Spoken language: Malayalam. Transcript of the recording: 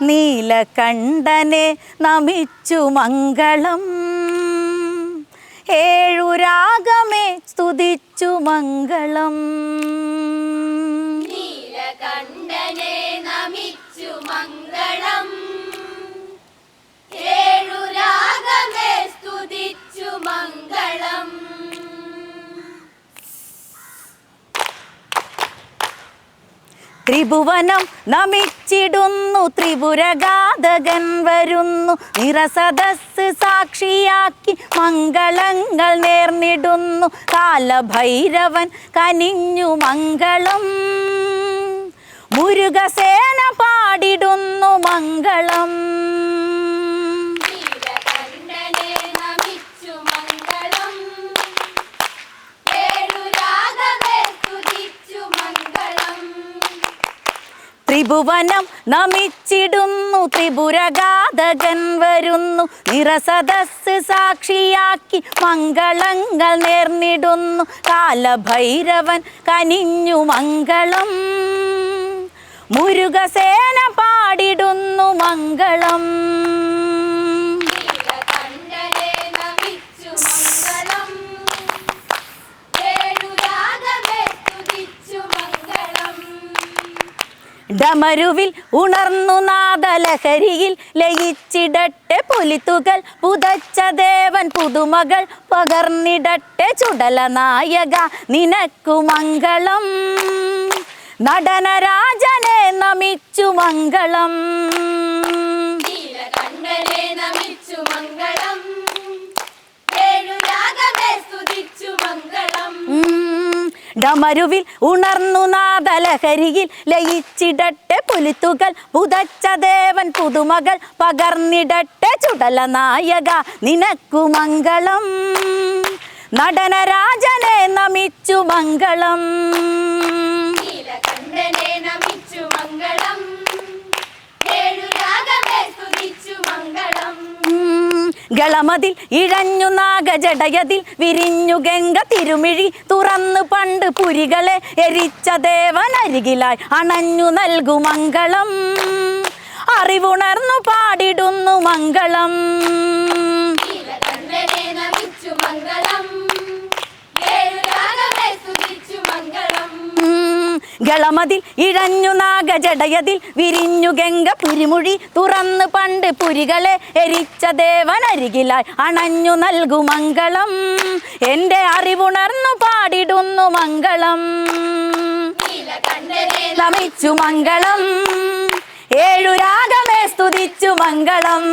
നീലകണ്ഠനെ നമിച്ചു മംഗളം ഏഴുരാഗമേ സ്തുതിച്ചു മംഗളം നീലകണ്ഠനെ നമിച്ചു മംഗളം ഏഴുരാഗമേ സ്തുതിച്ചു മംഗളം ത്രിഭുവനം നമിച്ചിടുന്നു ത്രിപുരഘാതകൻ വരുന്നു നിറസദസ് സാക്ഷിയാക്കി മംഗളങ്ങൾ നേർന്നിടുന്നു കാലഭൈരവൻ കനിഞ്ഞു മംഗളം മുരുകസേന പാടിടുന്നു മംഗളം ത്രിഭുവനം നമിച്ചിടുന്നു ത്രിപുരഘാതകൻ വരുന്നു നിറസദസ് സാക്ഷിയാക്കി മംഗളങ്ങൾ നേർന്നിടുന്നു കാലഭൈരവൻ കനിഞ്ഞു മംഗളം മുരുകസേന പാടിടുന്നു മംഗളം ഡമരുവിൽ ഉണർന്നു നാദലഹരിയിൽ ലയിച്ചിടട്ടെ പുലിത്തുകൾ പുതച്ച ദേവൻ പുതുമകൾ പകർന്നിടട്ടെ ചുടലനായക നിനക്കു മംഗളം നടനരാജനെ നമിച്ചു മംഗളം നീലകണ്ഠനെ നമിച്ചു മംഗളം ഏഴുരാഗമേ സ്തുതിച്ചു മംഗളം ഡമരുവിൽ ഉണർന്നു നാദലഹരിയിൽ ലയിച്ചിടട്ടെ പുലിത്തുകൾ പുതച്ച ദേവൻ പുതുമകൾ പകർന്നിടട്ടെ ചുടലനായക നിനക്കു മംഗളം നടനരാജനെ നമിച്ചു മംഗളം നീലകണ്ഠനെ നമിച്ചു മംഗളം ഏഴുരാഗമേ സ്തുതിച്ചു മംഗളം ഗളമതിൽ ഇഴഞ്ഞു നാഗജടയതിൽ വിരിഞ്ഞു ഗംഗ തിരുമിഴി തുറന്നു പണ്ട് പുരികളെ എരിച്ച ദേവൻ അരികിലായി അണഞ്ഞു നൽകു മംഗളം അറിവുണർന്നു പാടിടുന്നു മംഗളം നീലകണ്ഠനെ നമിച്ചു മംഗളം ഏഴുരാഗമേ സ്തുതിച്ചു മംഗളം ഗളമതിൽ ഇഴഞ്ഞു നാഗജടയതിൽ വിരിഞ്ഞു ഗംഗ പുരിമുഴി തുറന്നു പണ്ട് പുരികളെ എരിച്ച ദേവൻ അരികിലായി അണഞ്ഞു നൽകു മംഗളം എൻ്റെ അറിവുണർന്നു പാടിടുന്നു മംഗളം നീലകണ്ഠനെ നമിച്ചു മംഗളം ഏഴുരാഗമേ സ്തുതിച്ചു മംഗളം